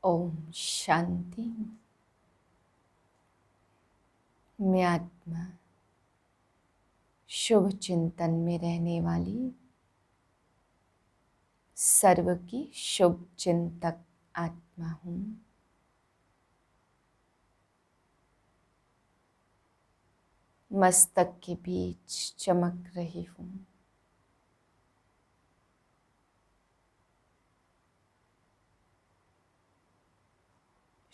ओम शांति। मैं आत्मा शुभ चिंतन में रहने वाली सर्व की शुभ चिंतक आत्मा हूँ। मस्तक के बीच चमक रही हूँ।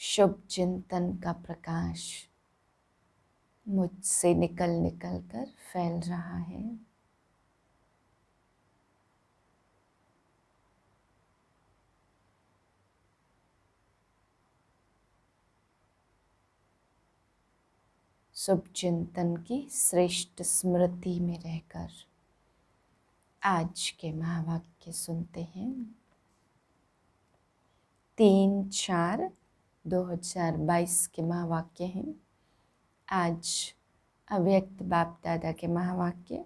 शुभ चिंतन का प्रकाश मुझसे निकल निकल कर फैल रहा है। शुभ चिंतन की श्रेष्ठ स्मृति में रहकर आज के महावाक्य सुनते हैं। 3/4/2022 के महावाक्य हैं। आज अव्यक्त बाप दादा के महावाक्य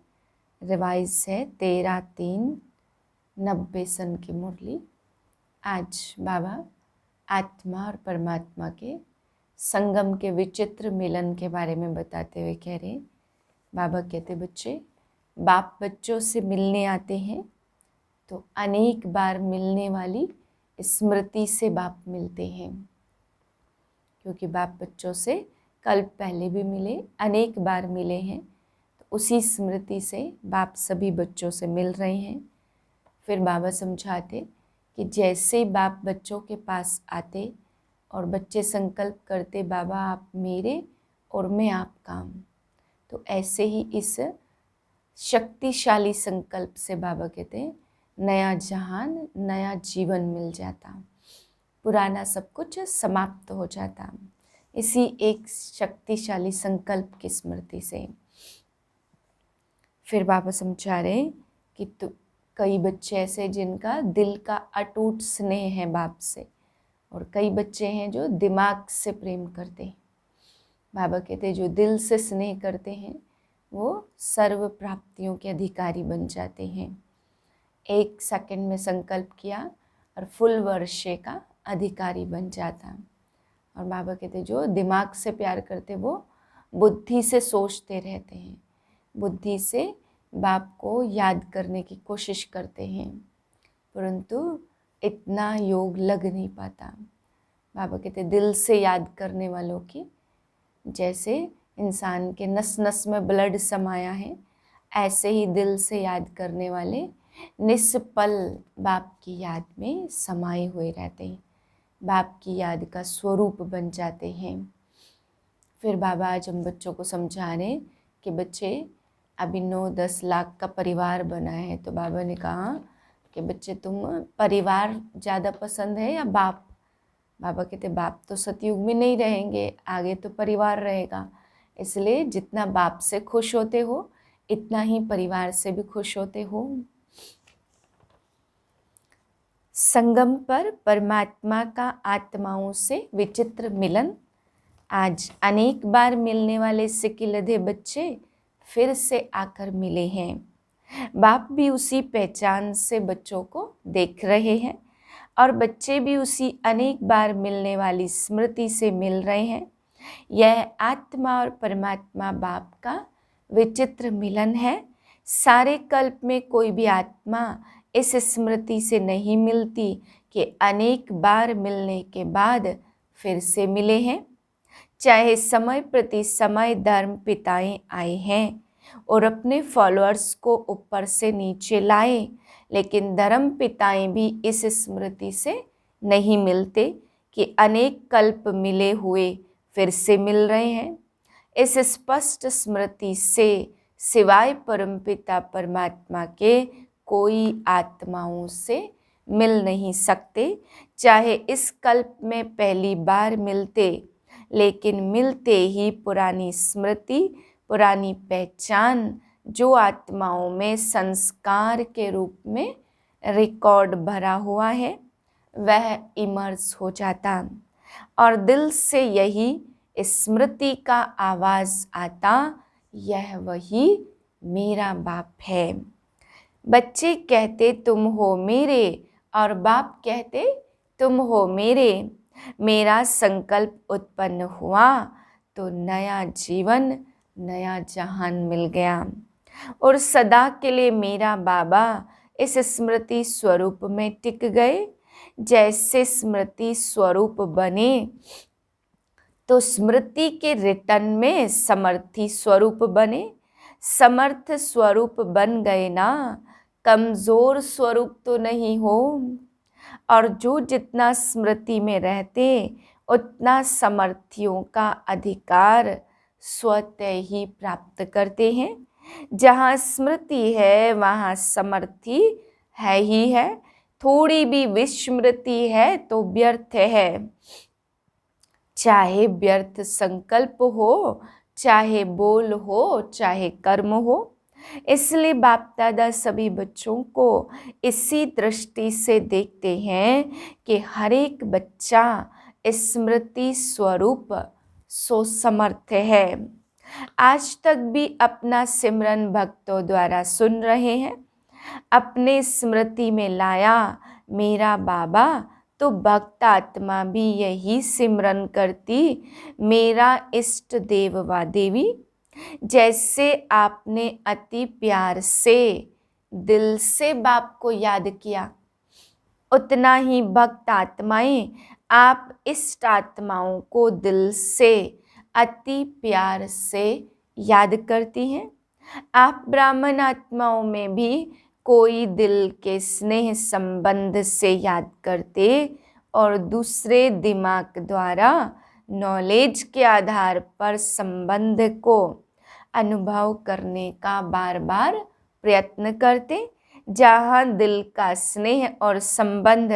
रिवाइज है 13/3/90 सन की मुरली। आज बाबा आत्मा और परमात्मा के संगम के विचित्र मिलन के बारे में बताते हुए कह रहे, बाबा कहते बच्चे बाप बच्चों से मिलने आते हैं तो अनेक बार मिलने वाली स्मृति से बाप मिलते हैं, क्योंकि बाप बच्चों से कल पहले भी मिले, अनेक बार मिले हैं, तो उसी स्मृति से बाप सभी बच्चों से मिल रहे हैं। फिर बाबा समझाते कि जैसे बाप बच्चों के पास आते और बच्चे संकल्प करते बाबा आप मेरे और मैं आपका, तो ऐसे ही इस शक्तिशाली संकल्प से बाबा कहते हैं नया जहान नया जीवन मिल जाता, पुराना सब कुछ समाप्त हो जाता, इसी एक शक्तिशाली संकल्प की स्मृति से। फिर बाबा समझा रहे कि तो कई बच्चे ऐसे जिनका दिल का अटूट स्नेह है बाप से, और कई बच्चे हैं जो दिमाग से प्रेम करते हैं। बाबा कहते हैं जो दिल से स्नेह करते हैं वो सर्व प्राप्तियों के अधिकारी बन जाते हैं। 1 सेकंड में संकल्प किया और फुल वर्षे का अधिकारी बन जाता। और बाबा कहते जो दिमाग से प्यार करते वो बुद्धि से सोचते रहते हैं, बुद्धि से बाप को याद करने की कोशिश करते हैं, परंतु इतना योग लग नहीं पाता। बाबा कहते दिल से याद करने वालों की जैसे इंसान के नस नस में ब्लड समाया है, ऐसे ही दिल से याद करने वाले निस्पल बाप की याद में समाये हुए रहते हैं, बाप की याद का स्वरूप बन जाते हैं। फिर बाबा आज हम बच्चों को समझा रहे कि बच्चे अभी 9-10 लाख का परिवार बना है, तो बाबा ने कहा कि बच्चे तुम परिवार ज़्यादा पसंद है या बाप? बाबा कहते बाप तो सतयुग में नहीं रहेंगे, आगे तो परिवार रहेगा, इसलिए जितना बाप से खुश होते हो इतना ही परिवार से भी खुश होते हो। संगम पर परमात्मा का आत्माओं से विचित्र मिलन। आज अनेक बार मिलने वाले सिकिलधे बच्चे फिर से आकर मिले हैं। बाप भी उसी पहचान से बच्चों को देख रहे हैं और बच्चे भी उसी अनेक बार मिलने वाली स्मृति से मिल रहे हैं। यह आत्मा और परमात्मा बाप का विचित्र मिलन है। सारे कल्प में कोई भी आत्मा इस स्मृति से नहीं मिलती कि अनेक बार मिलने के बाद फिर से मिले हैं। चाहे समय प्रति समय धर्म पिताएं आए हैं और अपने फॉलोअर्स को ऊपर से नीचे लाए, लेकिन धर्म पिताएं भी इस स्मृति से नहीं मिलते कि अनेक कल्प मिले हुए फिर से मिल रहे हैं। इस स्पष्ट स्मृति से सिवाय परमपिता परमात्मा के कोई आत्माओं से मिल नहीं सकते। चाहे इस कल्प में पहली बार मिलते, लेकिन मिलते ही पुरानी स्मृति, पुरानी पहचान जो आत्माओं में संस्कार के रूप में रिकॉर्ड भरा हुआ है वह इमर्ज हो जाता और दिल से यही स्मृति का आवाज़ आता, यह वही मेरा बाप है। बच्चे कहते तुम हो मेरे और बाप कहते तुम हो मेरे। मेरा संकल्प उत्पन्न हुआ तो नया जीवन, नया जहान मिल गया और सदा के लिए मेरा बाबा इस स्मृति स्वरूप में टिक गए। जैसे स्मृति स्वरूप बने तो स्मृति के रिटर्न में समर्थी स्वरूप बने। समर्थ स्वरूप बन गए ना, कमजोर स्वरूप तो नहीं हो। और जो जितना स्मृति में रहते उतना समर्थियों का अधिकार स्वतः ही प्राप्त करते हैं। जहाँ स्मृति है वहाँ समर्थी है ही है। थोड़ी भी विस्मृति है तो व्यर्थ है। चाहे व्यर्थ संकल्प हो, चाहे बोल हो, चाहे कर्म हो। इसलिए बाप दादा सभी बच्चों को इसी दृष्टि से देखते हैं कि हर एक बच्चा स्मृति स्वरूप सो समर्थ है। आज तक भी अपना सिमरन भक्तों द्वारा सुन रहे हैं। अपने स्मृति में लाया मेरा बाबा, तो भक्त आत्मा भी यही सिमरन करती, मेरा इष्ट देव व देवी। जैसे आपने अति प्यार से दिल से बाप को याद किया, उतना ही भक्त आत्माएं आप इष्ट आत्माओं को दिल से अति प्यार से याद करती हैं। आप ब्राह्मण आत्माओं में भी कोई दिल के स्नेह संबंध से याद करते और दूसरे दिमाग द्वारा नॉलेज के आधार पर संबंध को अनुभव करने का बार बार प्रयत्न करते। जहाँ दिल का स्नेह और संबंध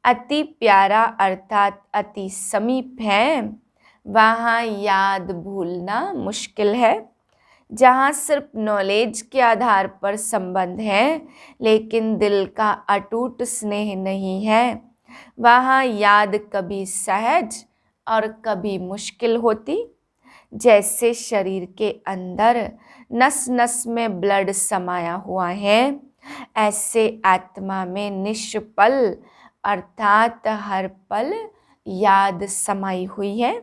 अति प्यारा अर्थात अति समीप है, वहाँ याद भूलना मुश्किल है। जहाँ सिर्फ नॉलेज के आधार पर संबंध है लेकिन दिल का अटूट स्नेह नहीं है, वहाँ याद कभी सहज और कभी मुश्किल होती। जैसे शरीर के अंदर नस नस में ब्लड समाया हुआ है, ऐसे आत्मा में निष्पल अर्थात हर पल याद समाई हुई है।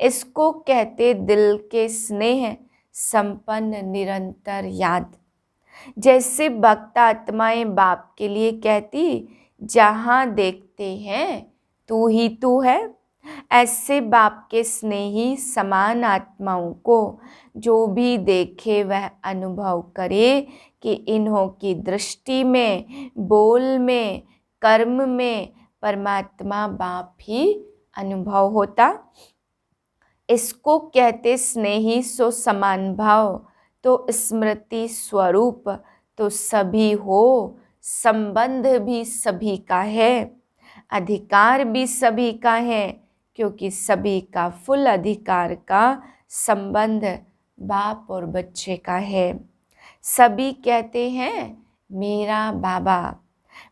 इसको कहते दिल के स्नेह संपन्न निरंतर याद। जैसे भक्त आत्माएं बाप के लिए कहती, जहाँ देखते हैं तू ही तू है, ऐसे बाप के स्नेही समान आत्माओं को जो भी देखे वह अनुभव करे कि इन्हों की दृष्टि में, बोल में, कर्म में परमात्मा बाप ही अनुभव होता। इसको कहते स्नेही सो समान भाव। तो स्मृति स्वरूप तो सभी हो, संबंध भी सभी का है, अधिकार भी सभी का है, क्योंकि सभी का फुल अधिकार का संबंध बाप और बच्चे का है। सभी कहते हैं मेरा बाबा,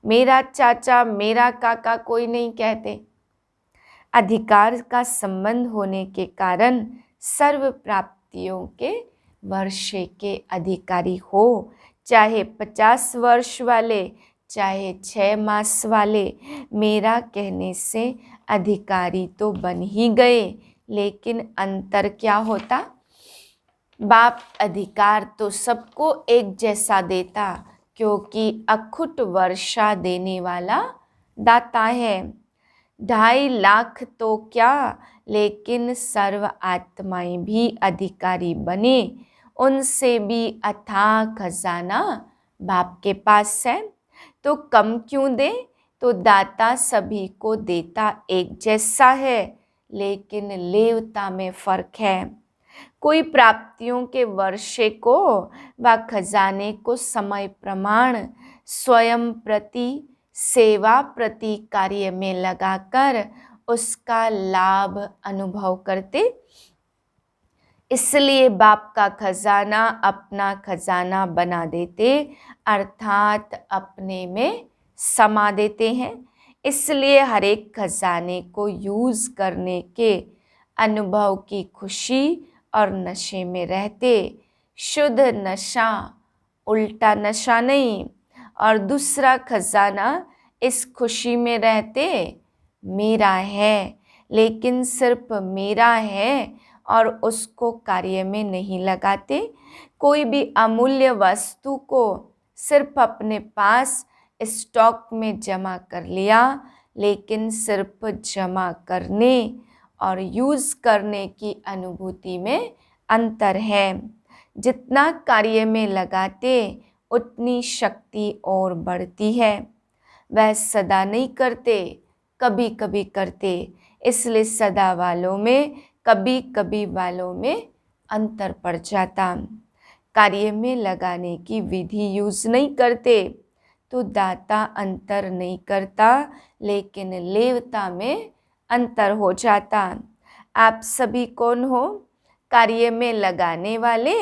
मेरा चाचा, मेरा काका कोई नहीं कहते। अधिकार का संबंध होने के कारण सर्व प्राप्तियों के वर्षे के अधिकारी हो, चाहे 50 वर्ष वाले, चाहे 6 मास वाले। मेरा कहने से अधिकारी तो बन ही गए, लेकिन अंतर क्या होता? बाप अधिकार तो सबको एक जैसा देता, क्योंकि अखुट वर्षा देने वाला दाता है। 2.5 लाख तो क्या, लेकिन सर्व आत्माएं भी अधिकारी बने, उनसे भी अथाह खजाना बाप के पास है। तो कम क्यों दे? तो दाता सभी को देता एक जैसा है, लेकिन लेवता में फर्क है। कोई प्राप्तियों के वर्षे को व खजाने को समय प्रमाण स्वयं प्रति, सेवा प्रति कार्य में लगाकर उसका लाभ अनुभव करते। इसलिए बाप का खजाना अपना खजाना बना देते, अर्थात अपने में समा देते हैं। इसलिए हर एक खजाने को यूज़ करने के अनुभव की खुशी और नशे में रहते। शुद्ध नशा, उल्टा नशा नहीं। और दूसरा खजाना इस खुशी में रहते, मेरा है, लेकिन सिर्फ मेरा है और उसको कार्य में नहीं लगाते। कोई भी अमूल्य वस्तु को सिर्फ अपने पास स्टॉक में जमा कर लिया, लेकिन सिर्फ जमा करने और यूज़ करने की अनुभूति में अंतर है। जितना कार्य में लगाते उतनी शक्ति और बढ़ती है। वह सदा नहीं करते, कभी कभी करते, इसलिए सदा वालों में कभी कभी वालों में अंतर पड़ जाता। कार्य में लगाने की विधि यूज़ नहीं करते तो दाता अंतर नहीं करता, लेकिन लेवता में अंतर हो जाता। आप सभी कौन हो? कार्य में लगाने वाले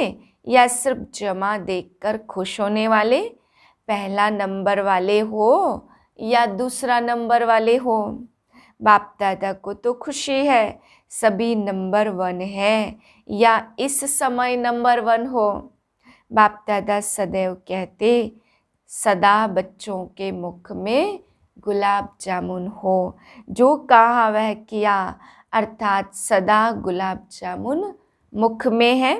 या सिर्फ जमा देखकर खुश होने वाले? पहला नंबर वाले हो या दूसरा नंबर वाले हो? बाप दादा को तो खुशी है सभी नंबर 1 है, या इस समय नंबर 1 हो? बाप दादा सदैव कहते सदा बच्चों के मुख में गुलाब जामुन हो। जो कहा वह किया, अर्थात सदा गुलाब जामुन मुख में है।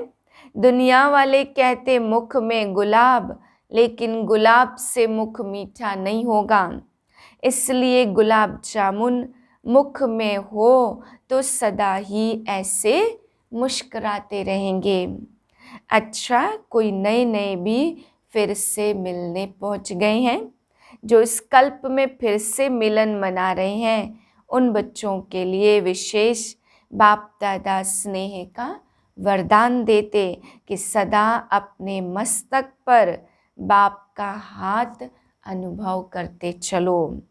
दुनिया वाले कहते मुख में गुलाब, लेकिन गुलाब से मुख मीठा नहीं होगा। इसलिए गुलाब जामुन मुख में हो तो सदा ही ऐसे मुस्कुराते रहेंगे। अच्छा, कोई नए नए भी फिर से मिलने पहुंच गए हैं जो इस कल्प में फिर से मिलन मना रहे हैं। उन बच्चों के लिए विशेष बाप दादा स्नेह का वरदान देते कि सदा अपने मस्तक पर बाप का हाथ अनुभव करते चलो।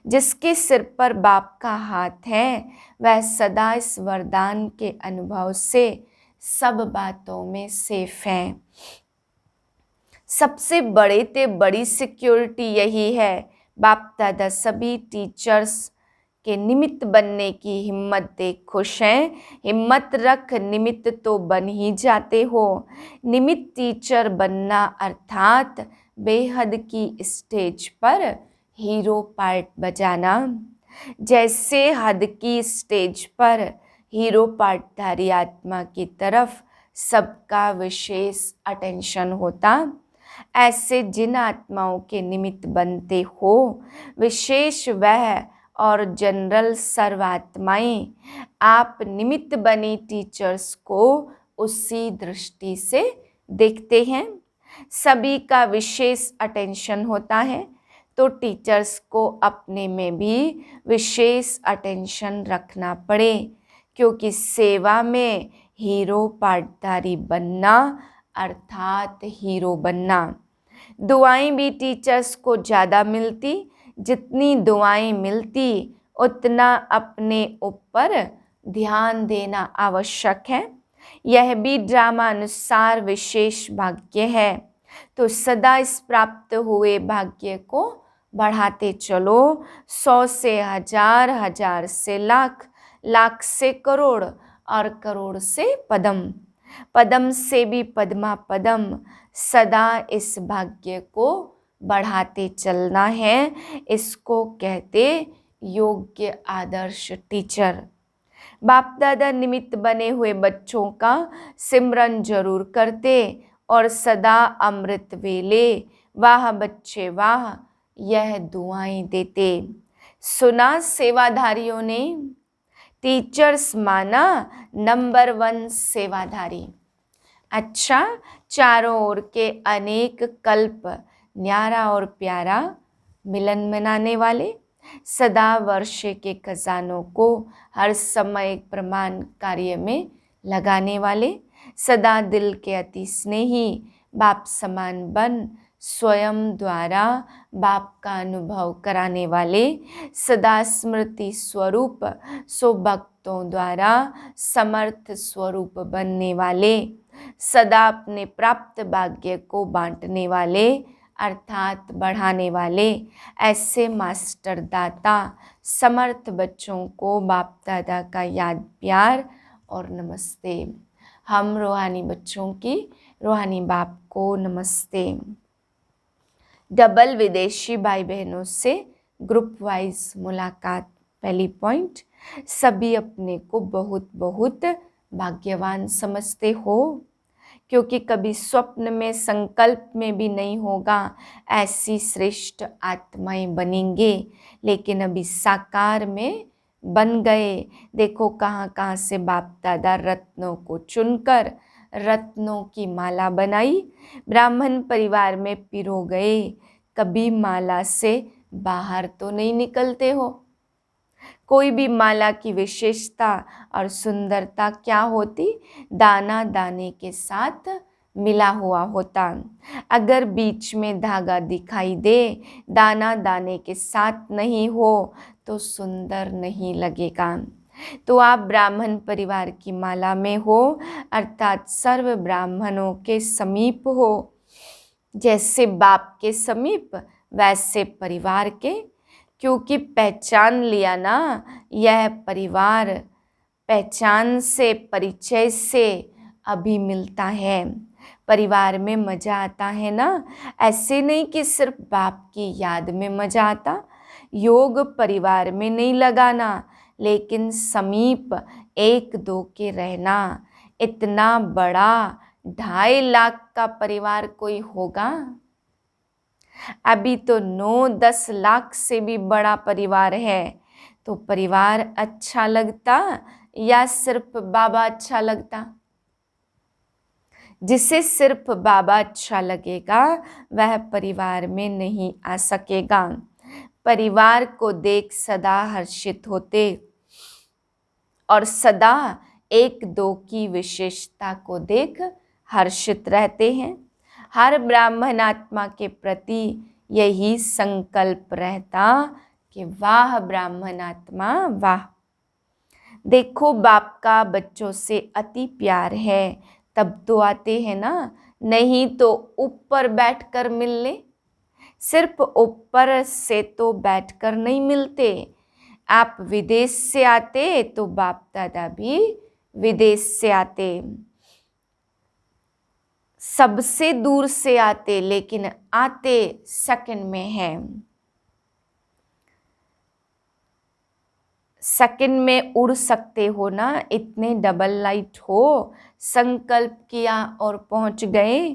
जिसके सिर पर बाप का हाथ है वह सदा इस वरदान के अनुभव से सब बातों में सेफ है। सबसे बड़ी सिक्योरिटी यही है। बाप दादा सभी टीचर्स के निमित्त बनने की हिम्मत देख खुश हैं। हिम्मत रख निमित्त तो बन ही जाते हो। निमित्त टीचर बनना अर्थात बेहद की स्टेज पर हीरो पार्ट बजाना। जैसे हद की स्टेज पर हीरो पार्टधारी आत्मा की तरफ सबका विशेष अटेंशन होता, ऐसे जिन आत्माओं के निमित्त बनते हो विशेष वह और जनरल सर्वात्माएं आप निमित्त बनी टीचर्स को उसी दृष्टि से देखते हैं। सभी का विशेष अटेंशन होता है, तो टीचर्स को अपने में भी विशेष अटेंशन रखना पड़े, क्योंकि सेवा में हीरो पार्टधारी बनना अर्थात हीरो बनना। दुआएं भी टीचर्स को ज़्यादा मिलती। जितनी दुआएं मिलती उतना अपने ऊपर ध्यान देना आवश्यक है। यह भी ड्रामा अनुसार विशेष भाग्य है, तो सदा इस प्राप्त हुए भाग्य को बढ़ाते चलो। 100 से 1000, 1000 से लाख, लाख से करोड़ और करोड़ से पदम, पदम से भी पद्मा पदम। सदा इस भाग्य को बढ़ाते चलना है। इसको कहते योग्य आदर्श टीचर। बाप दादा निमित्त बने हुए बच्चों का सिमरन जरूर करते और सदा अमृत वेले वाह बच्चे वाह यह दुआएं देते। सुना सेवाधारियों ने, टीचर्स माना नंबर 1 सेवाधारी। अच्छा, चारों ओर के अनेक कल्प न्यारा और प्यारा मिलन मनाने वाले, सदा वर्ष के खजानों को हर समय प्रमाण कार्य में लगाने वाले, सदा दिल के अति स्नेही बाप समान बन स्वयं द्वारा बाप का अनुभव कराने वाले, सदा स्मृति स्वरूप सो भक्तों द्वारा समर्थ स्वरूप बनने वाले, सदा अपने प्राप्त भाग्य को बांटने वाले अर्थात बढ़ाने वाले, ऐसे मास्टर दाता समर्थ बच्चों को बाप दादा का याद प्यार और नमस्ते। हम रूहानी बच्चों की रूहानी बाप को नमस्ते। डबल विदेशी भाई बहनों से ग्रुप वाइज मुलाकात। पहली पॉइंट, सभी अपने को बहुत बहुत भाग्यवान समझते हो, क्योंकि कभी स्वप्न में संकल्प में भी नहीं होगा ऐसी श्रेष्ठ आत्माएं बनेंगे, लेकिन अभी साकार में बन गए। देखो कहाँ कहाँ से बाप दादा रत्नों को चुनकर रत्नों की माला बनाई, ब्राह्मण परिवार में पिरो गए। कभी माला से बाहर तो नहीं निकलते हो। कोई भी माला की विशेषता और सुंदरता क्या होती? दाना दाने के साथ मिला हुआ होता। अगर बीच में धागा दिखाई दे, दाना दाने के साथ नहीं हो तो सुंदर नहीं लगेगा। तो आप ब्राह्मण परिवार की माला में हो, अर्थात सर्व ब्राह्मणों के समीप हो। जैसे बाप के समीप वैसे परिवार के, क्योंकि पहचान लिया ना, यह परिवार पहचान से परिचय से अभी मिलता है। परिवार में मज़ा आता है ना, ऐसे नहीं कि सिर्फ बाप की याद में मज़ा आता। योग परिवार में नहीं लगाना, लेकिन समीप एक दो के रहना। इतना बड़ा 2.5 लाख का परिवार कोई होगा? अभी तो 9-10 लाख से भी बड़ा परिवार है। तो परिवार अच्छा लगता या सिर्फ बाबा अच्छा लगता? जिसे सिर्फ बाबा अच्छा लगेगा वह परिवार में नहीं आ सकेगा। परिवार को देख सदा हर्षित होते और सदा एक दो की विशेषता को देख हर्षित रहते हैं। हर ब्राह्मण आत्मा के प्रति यही संकल्प रहता कि वाह ब्राह्मण आत्मा वाह। देखो बाप का बच्चों से अति प्यार है, तब तो आते हैं ना, नहीं तो ऊपर बैठकर मिल ले। सिर्फ ऊपर से तो बैठकर नहीं मिलते। आप विदेश से आते तो बाप दादा भी विदेश से आते, सबसे दूर से आते, लेकिन आते सेकंड में है। सेकंड में उड़ सकते हो ना, इतने डबल लाइट हो। संकल्प किया और पहुंच गए,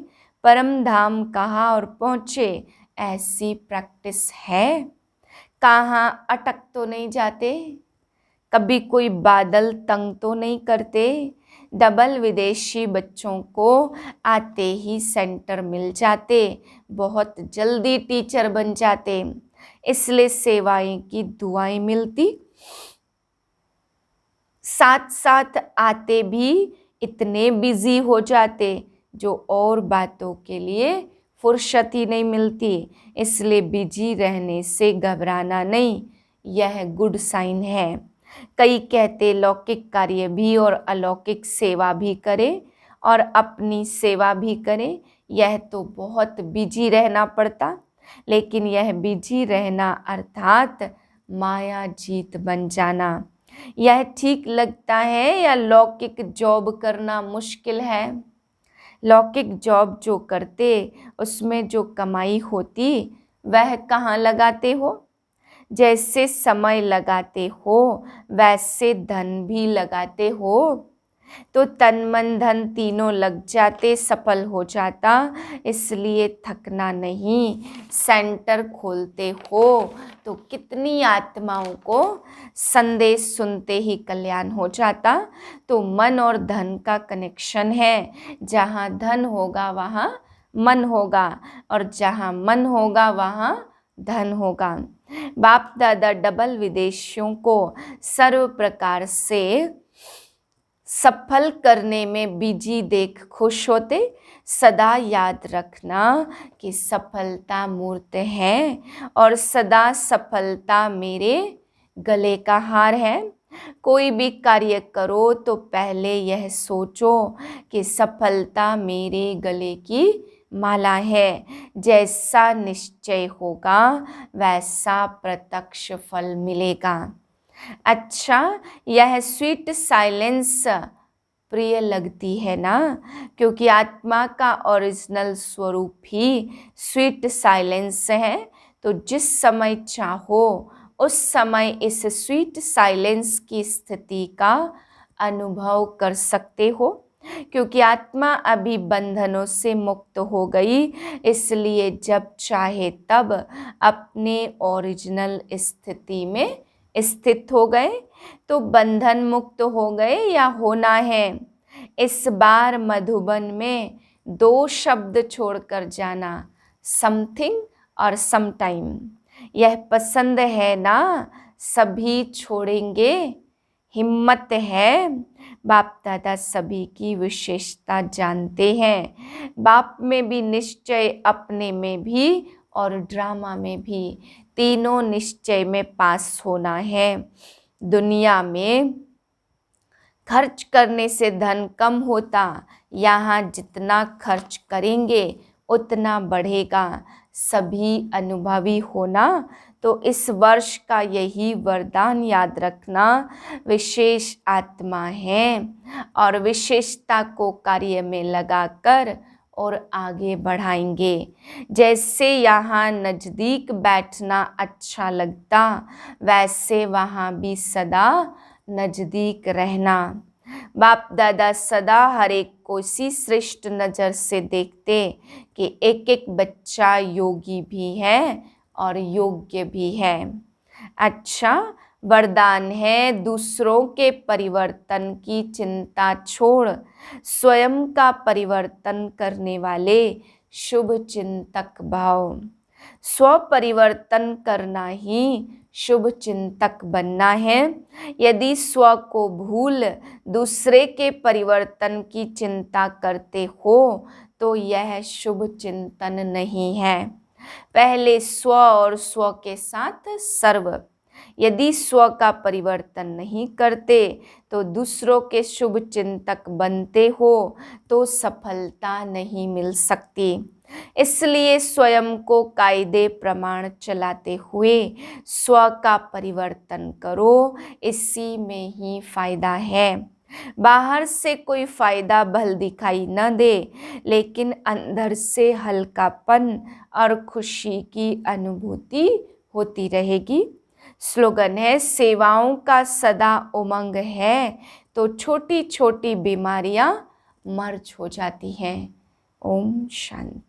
परम धाम कहा और पहुंचे, ऐसी प्रैक्टिस है। कहाँ अटक तो नहीं जाते, कभी कोई बादल तंग तो नहीं करते। डबल विदेशी बच्चों को आते ही सेंटर मिल जाते, बहुत जल्दी टीचर बन जाते, इसलिए सेवाएं की दुआएं मिलती। साथ साथ आते भी इतने बिजी हो जाते जो और बातों के लिए फुर्सत ही नहीं मिलती। इसलिए बिजी रहने से घबराना नहीं, यह गुड साइन है। कई कहते लौकिक कार्य भी और अलौकिक सेवा भी करें और अपनी सेवा भी करें, यह तो बहुत बिजी रहना पड़ता। लेकिन यह बिजी रहना अर्थात माया जीत बन जाना, यह ठीक लगता है या लौकिक जॉब करना मुश्किल है? लौकिक जॉब जो करते उसमें जो कमाई होती वह कहाँ लगाते हो? जैसे समय लगाते हो वैसे धन भी लगाते हो, तो तन मन धन तीनों लग जाते, सफल हो जाता। इसलिए थकना नहीं। सेंटर खोलते हो तो कितनी आत्माओं को संदेश सुनते ही कल्याण हो जाता। तो मन और धन का कनेक्शन है, जहाँ धन होगा वहाँ मन होगा, और जहाँ मन होगा वहाँ धन होगा। बाप दादा डबल विदेशियों को सर्व प्रकार से सफल करने में बिजी देख खुश होते। सदा याद रखना कि सफलता मूर्त है और सदा सफलता मेरे गले का हार है। कोई भी कार्य करो तो पहले यह सोचो कि सफलता मेरे गले की माला है। जैसा निश्चय होगा वैसा प्रत्यक्ष फल मिलेगा। अच्छा, यह स्वीट साइलेंस प्रिय लगती है ना, क्योंकि आत्मा का ओरिजिनल स्वरूप ही स्वीट साइलेंस है। तो जिस समय चाहो उस समय इस स्वीट साइलेंस की स्थिति का अनुभव कर सकते हो, क्योंकि आत्मा अभी बंधनों से मुक्त हो गई, इसलिए जब चाहे तब अपने ओरिजिनल स्थिति में स्थित हो गए। तो बंधन मुक्त हो गए या होना है। इस बार मधुबन में 2 शब्द छोड़कर जाना, समथिंग और समटाइम। यह पसंद है ना, सभी छोड़ेंगे, हिम्मत है। बाप दादा सभी की विशेषता जानते हैं। बाप में भी निश्चय, अपने में भी और ड्रामा में भी, तीनों निश्चय में पास होना है। दुनिया में खर्च करने से धन कम होता, यहाँ जितना खर्च करेंगे उतना बढ़ेगा। सभी अनुभवी होना। तो इस वर्ष का यही वरदान याद रखना, विशेष आत्मा है और विशेषता को कार्य में लगाकर और आगे बढ़ाएंगे। जैसे यहाँ नज़दीक बैठना अच्छा लगता, वैसे वहाँ भी सदा नज़दीक रहना। बाप दादा सदा हर एक को इसी श्रेष्ठ नज़र से देखते कि एक एक बच्चा योगी भी है और योग्य भी है। अच्छा, वरदान है, दूसरों के परिवर्तन की चिंता छोड़ स्वयं का परिवर्तन करने वाले शुभ चिंतक भाव। स्व परिवर्तन करना ही शुभ चिंतक बनना है। यदि स्व को भूल दूसरे के परिवर्तन की चिंता करते हो तो यह शुभ चिंतन नहीं है। पहले स्व और स्व के साथ सर्व। यदि स्व का परिवर्तन नहीं करते तो दूसरों के शुभ चिंतक बनते हो तो सफलता नहीं मिल सकती। इसलिए स्वयं को कायदे प्रमाण चलाते हुए स्व का परिवर्तन करो, इसी में ही फायदा है। बाहर से कोई फायदा भल दिखाई न दे, लेकिन अंदर से हल्कापन और खुशी की अनुभूति होती रहेगी। स्लोगन है, सेवाओं का सदा उमंग है तो छोटी छोटी बीमारियां मर्ज हो जाती हैं। ओम शांति।